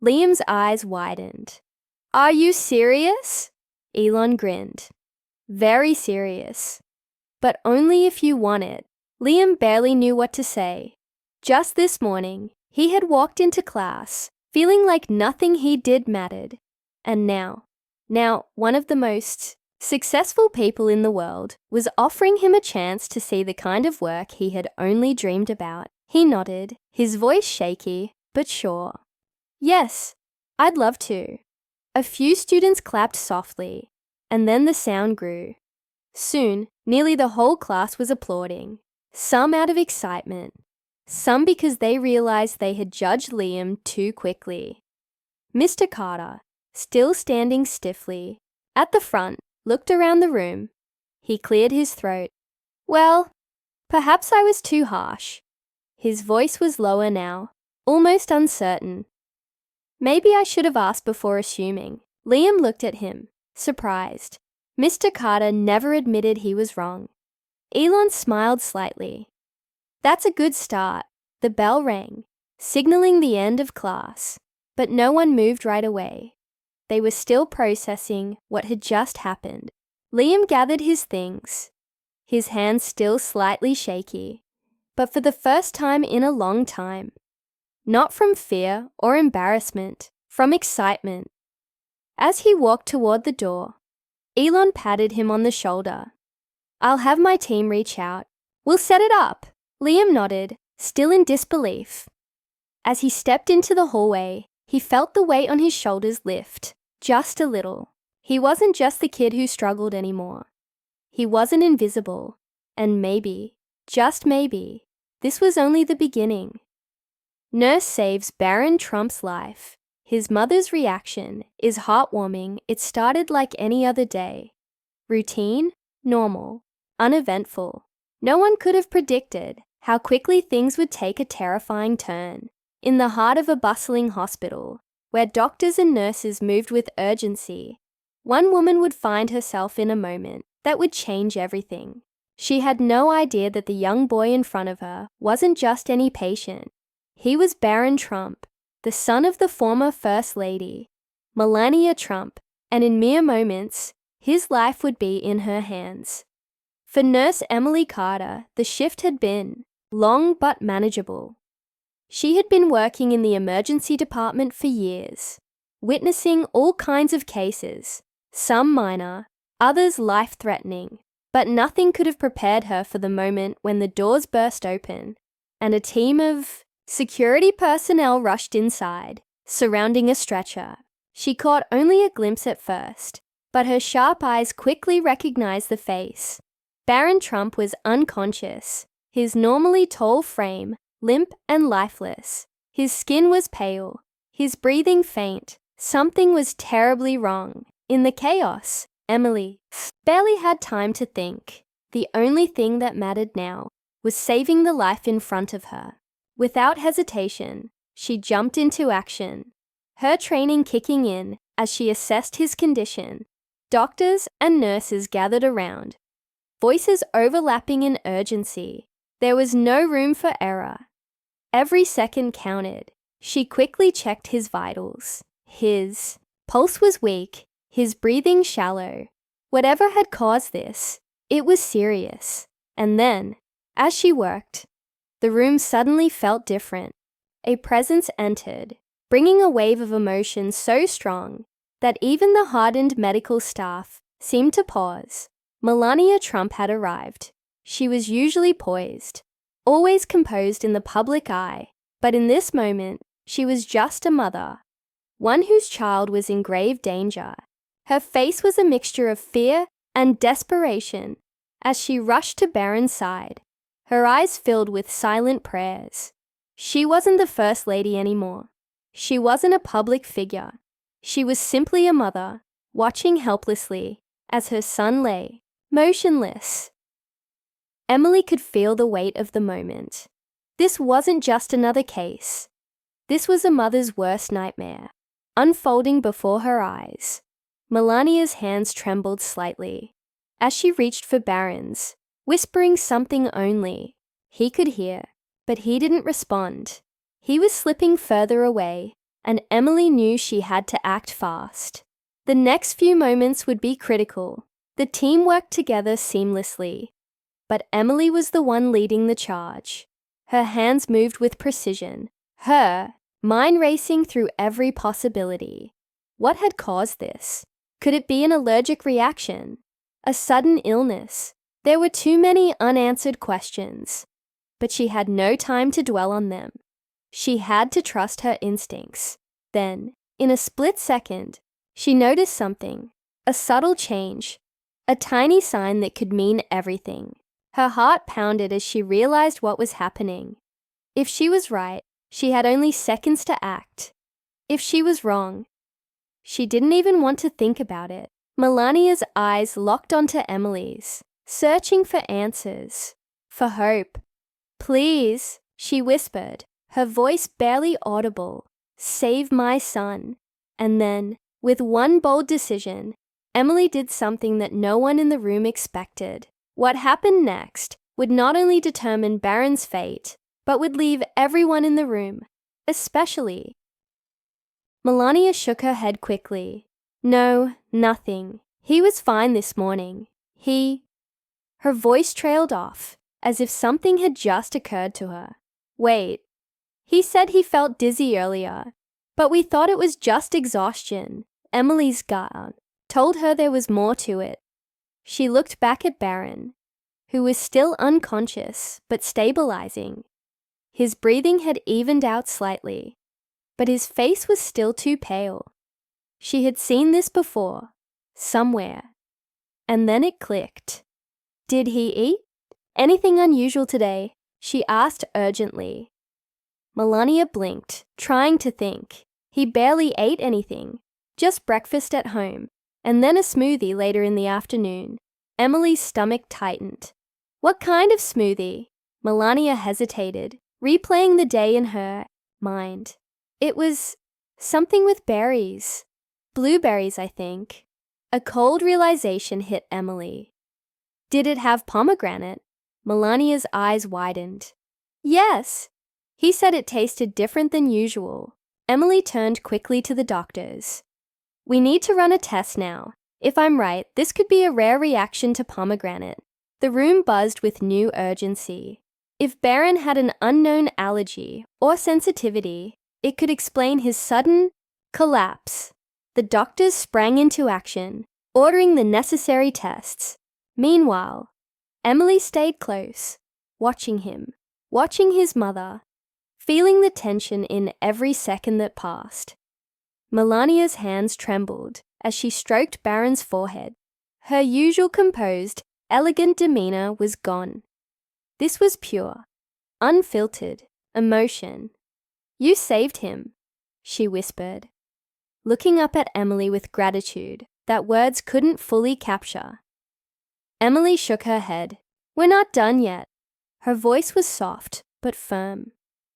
Liam's eyes widened. "Are you serious?" Elon grinned. "Very serious. But only if you want it." Liam barely knew what to say. Just this morning, he had walked into class, feeling like nothing he did mattered. And now, one of the most successful people in the world was offering him a chance to see the kind of work he had only dreamed about. He nodded, his voice shaky, but sure. "Yes, I'd love to." A few students clapped softly, and then the sound grew. Soon, nearly the whole class was applauding, some out of excitement, some because they realized they had judged Liam too quickly. Mr. Carter, still standing stiffly at the front, looked around the room. He cleared his throat. "Well, perhaps I was too harsh." His voice was lower now, almost uncertain. "Maybe I should have asked before assuming." Liam looked at him, surprised. Mr. Carter never admitted he was wrong. Elon smiled slightly. "That's a good start." The bell rang, signaling the end of class, but no one moved right away. They were still processing what had just happened. Liam gathered his things, his hands still slightly shaky, but for the first time in a long time. Not from fear or embarrassment, from excitement. As he walked toward the door, Elon patted him on the shoulder. "I'll have my team reach out. We'll set it up." Liam nodded, still in disbelief. As he stepped into the hallway, he felt the weight on his shoulders lift, just a little. He wasn't just the kid who struggled anymore. He wasn't invisible, and maybe, just maybe, this was only the beginning. Nurse saves Barron Trump's life. His mother's reaction is heartwarming. It started like any other day. Routine, normal, uneventful. No one could have predicted how quickly things would take a terrifying turn. In the heart of a bustling hospital, where doctors and nurses moved with urgency, one woman would find herself in a moment that would change everything. She had no idea that the young boy in front of her wasn't just any patient. He was Barron Trump, the son of the former First Lady, Melania Trump, and in mere moments, his life would be in her hands. For Nurse Emily Carter, the shift had been long but manageable. She had been working in the emergency department for years, witnessing all kinds of cases, some minor, others life-threatening, but nothing could have prepared her for the moment when the doors burst open and a team of security personnel rushed inside, surrounding a stretcher. She caught only a glimpse at first, but her sharp eyes quickly recognized the face. Barron Trump was unconscious, his normally tall frame limp and lifeless. His skin was pale, his breathing faint. Something was terribly wrong. In the chaos, Emily barely had time to think. The only thing that mattered now was saving the life in front of her. Without hesitation, she jumped into action, her training kicking in as she assessed his condition. Doctors and nurses gathered around, voices overlapping in urgency. There was no room for error. Every second counted. She quickly checked his vitals. His pulse was weak, his breathing shallow. Whatever had caused this, it was serious. And then, as she worked, the room suddenly felt different. A presence entered, bringing a wave of emotion so strong that even the hardened medical staff seemed to pause. Melania Trump had arrived. She was usually poised, always composed in the public eye, but in this moment, she was just a mother, one whose child was in grave danger. Her face was a mixture of fear and desperation as she rushed to Barron's side, her eyes filled with silent prayers. She wasn't the First Lady anymore. She wasn't a public figure. She was simply a mother, watching helplessly as her son lay, motionless. Emily could feel the weight of the moment. This wasn't just another case. This was a mother's worst nightmare, unfolding before her eyes. Melania's hands trembled slightly as she reached for Barron's, whispering something only he could hear, but he didn't respond. He was slipping further away and Emily knew she had to act fast. The next few moments would be critical. The team worked together seamlessly, but Emily was the one leading the charge. Her hands moved with precision, her mind racing through every possibility. What had caused this? Could it be an allergic reaction? A sudden illness? There were too many unanswered questions, but she had no time to dwell on them. She had to trust her instincts. Then, in a split second, she noticed something, a subtle change, a tiny sign that could mean everything. Her heart pounded as she realized what was happening. If she was right, she had only seconds to act. If she was wrong, she didn't even want to think about it. Melania's eyes locked onto Emily's, searching for answers, for hope. "Please," she whispered, her voice barely audible, "save my son." And then, with one bold decision, Emily did something that no one in the room expected. What happened next would not only determine Barron's fate, but would leave everyone in the room, especially. Melania shook her head quickly. No, nothing. He was fine this morning. Her voice trailed off, as if something had just occurred to her. Wait. He said he felt dizzy earlier, but we thought it was just exhaustion. Emily's gut told her there was more to it. She looked back at Barron, who was still unconscious but stabilizing. His breathing had evened out slightly, but his face was still too pale. She had seen this before, somewhere. And then it clicked. Did he eat? Anything unusual today? She asked urgently. Melania blinked, trying to think. He barely ate anything, just breakfast at home, and then a smoothie later in the afternoon. Emily's stomach tightened. What kind of smoothie? Melania hesitated, replaying the day in her mind. It was something with berries. Blueberries, I think. A cold realization hit Emily. Did it have pomegranate? Melania's eyes widened. Yes. He said it tasted different than usual. Emily turned quickly to the doctors. We need to run a test now. If I'm right, this could be a rare reaction to pomegranate. The room buzzed with new urgency. If Barron had an unknown allergy or sensitivity, it could explain his sudden collapse. The doctors sprang into action, ordering the necessary tests. Meanwhile, Emily stayed close, watching him, watching his mother, feeling the tension in every second that passed. Melania's hands trembled as she stroked Barron's forehead. Her usual composed, elegant demeanor was gone. This was pure, unfiltered emotion. You saved him, she whispered, looking up at Emily with gratitude that words couldn't fully capture. Emily shook her head. We're not done yet. Her voice was soft but firm.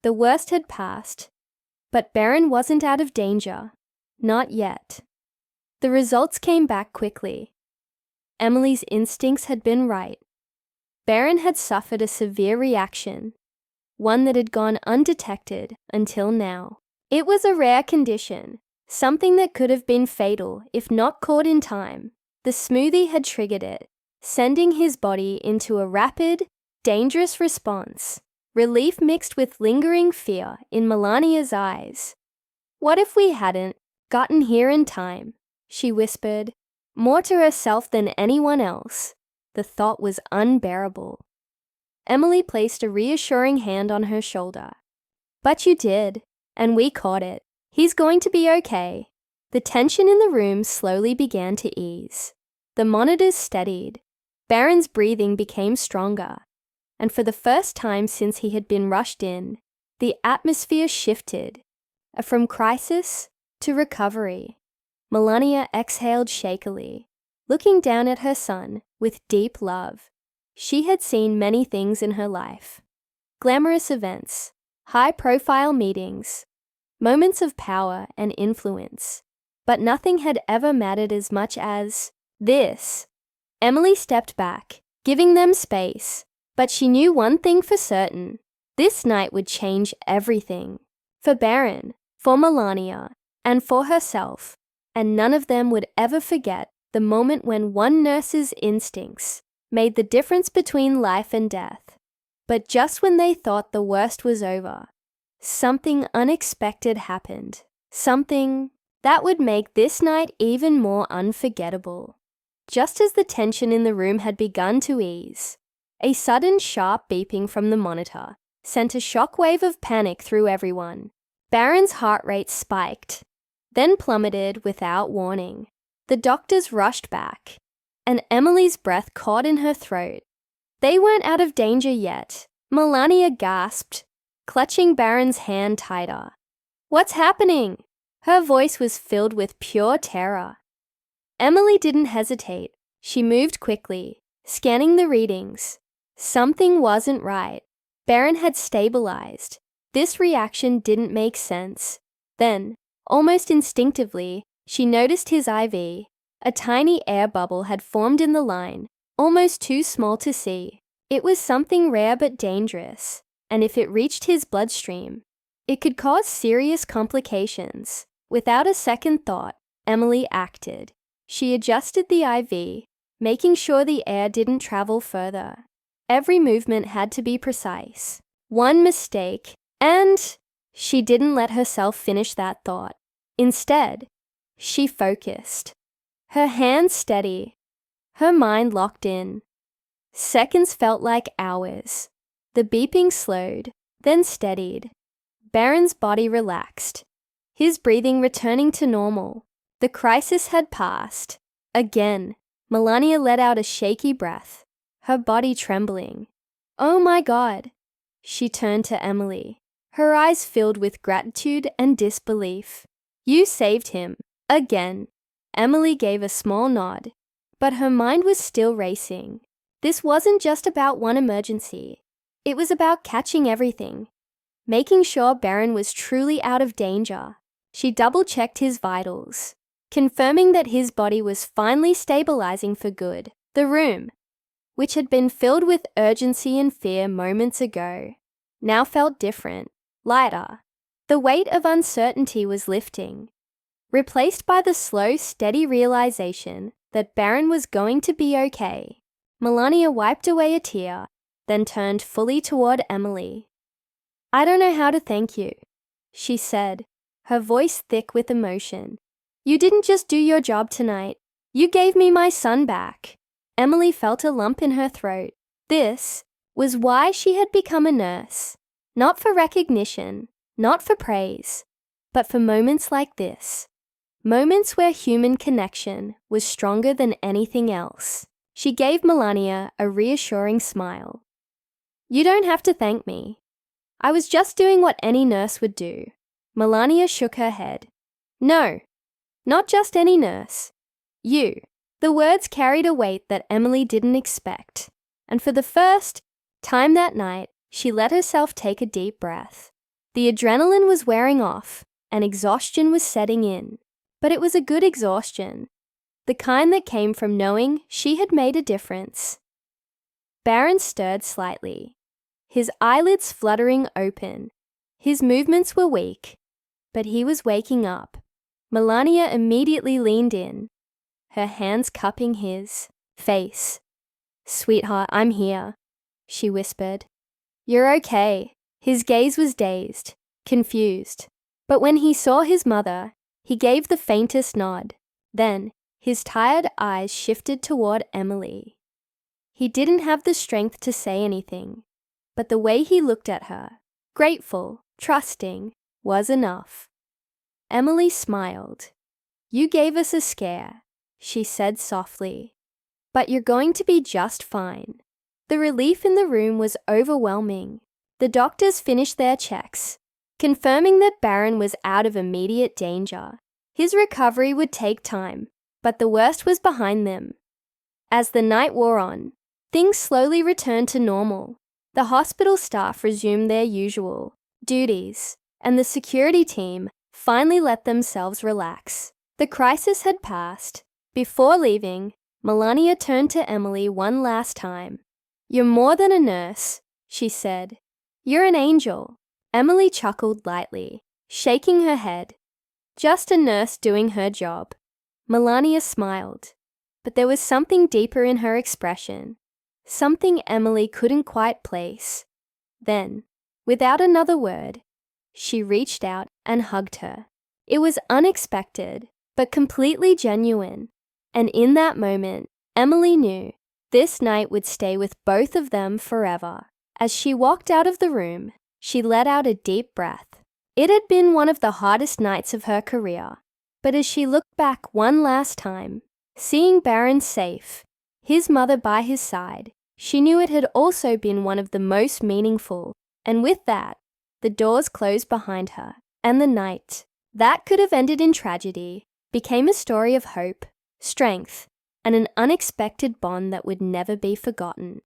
The worst had passed, but Barron wasn't out of danger. Not yet. The results came back quickly. Emily's instincts had been right. Barron had suffered a severe reaction, one that had gone undetected until now. It was a rare condition, something that could have been fatal if not caught in time. The smoothie had triggered it, sending his body into a rapid, dangerous response. Relief mixed with lingering fear in Melania's eyes. What if we hadn't gotten here in time? She whispered, more to herself than anyone else. The thought was unbearable. Emily placed a reassuring hand on her shoulder. But you did, and we caught it. He's going to be okay. The tension in the room slowly began to ease. The monitors steadied. Barron's breathing became stronger. And for the first time since he had been rushed in, the atmosphere shifted, from crisis to recovery. Melania exhaled shakily, looking down at her son with deep love. She had seen many things in her life. Glamorous events, high-profile meetings, moments of power and influence. But nothing had ever mattered as much as this. Emily stepped back, giving them space. But she knew one thing for certain. This night would change everything. For Barron, for Melania, and for herself, and none of them would ever forget the moment when one nurse's instincts made the difference between life and death. But just when they thought the worst was over, something unexpected happened. Something that would make this night even more unforgettable. Just as the tension in the room had begun to ease, a sudden sharp beeping from the monitor sent a shockwave of panic through everyone. Barron's heart rate spiked, then plummeted without warning. The doctors rushed back, and Emily's breath caught in her throat. They weren't out of danger yet. Melania gasped, clutching Barron's hand tighter. "What's happening?" Her voice was filled with pure terror. Emily didn't hesitate. She moved quickly, scanning the readings. Something wasn't right. Barron had stabilized. This reaction didn't make sense. Then, almost instinctively, she noticed his IV. A tiny air bubble had formed in the line, almost too small to see. It was something rare but dangerous, and if it reached his bloodstream, it could cause serious complications. Without a second thought, Emily acted. She adjusted the IV, making sure the air didn't travel further. Every movement had to be precise. One mistake, and she didn't let herself finish that thought. Instead, she focused. Her hands steady, her mind locked in. Seconds felt like hours. The beeping slowed, then steadied. Barron's body relaxed, his breathing returning to normal. The crisis had passed. Again, Melania let out a shaky breath, her body trembling. "Oh my God!" She turned to Emily, her eyes filled with gratitude and disbelief. "You saved him. Again." Emily gave a small nod, but her mind was still racing. This wasn't just about one emergency. It was about catching everything, making sure Barron was truly out of danger. She double-checked his vitals, confirming that his body was finally stabilizing for good. The room, which had been filled with urgency and fear moments ago, now felt different, lighter. The weight of uncertainty was lifting, replaced by the slow, steady realization that Barron was going to be okay. Melania wiped away a tear, then turned fully toward Emily. "I don't know how to thank you," she said, her voice thick with emotion. "You didn't just do your job tonight. You gave me my son back." Emily felt a lump in her throat. This was why she had become a nurse. Not for recognition, not for praise, but for moments like this. Moments where human connection was stronger than anything else. She gave Melania a reassuring smile. "You don't have to thank me. I was just doing what any nurse would do." Melania shook her head. "No, not just any nurse. You." The words carried a weight that Emily didn't expect, and for the first time that night, she let herself take a deep breath. The adrenaline was wearing off, and exhaustion was setting in. But it was a good exhaustion, the kind that came from knowing she had made a difference. Barron stirred slightly, his eyelids fluttering open. His movements were weak, but he was waking up. Melania immediately leaned in, her hands cupping his face. "Sweetheart, I'm here," she whispered. "You're okay." His gaze was dazed, confused. But when he saw his mother, he gave the faintest nod. Then, his tired eyes shifted toward Emily. He didn't have the strength to say anything, but the way he looked at her, grateful, trusting, was enough. Emily smiled. "You gave us a scare," she said softly, "but you're going to be just fine." The relief in the room was overwhelming. The doctors finished their checks, confirming that Barron was out of immediate danger. His recovery would take time, but the worst was behind them. As the night wore on, things slowly returned to normal. The hospital staff resumed their usual duties, and the security team finally let themselves relax. The crisis had passed. Before leaving, Melania turned to Emily one last time. "You're more than a nurse," she said. "You're an angel." Emily chuckled lightly. shaking her head. Just a nurse doing her job. Melania smiled, but there was something deeper in her expression, something Emily couldn't quite place. Then, without another word, she reached out and hugged her. It was unexpected, but completely genuine, and in that moment, Emily knew this night would stay with both of them forever. As she walked out of the room, she let out a deep breath. It had been one of the hardest nights of her career, but as she looked back one last time, seeing Barron safe, his mother by his side, she knew it had also been one of the most meaningful, and with that, the doors closed behind her, and the night, that could have ended in tragedy, became a story of hope, strength, and an unexpected bond that would never be forgotten.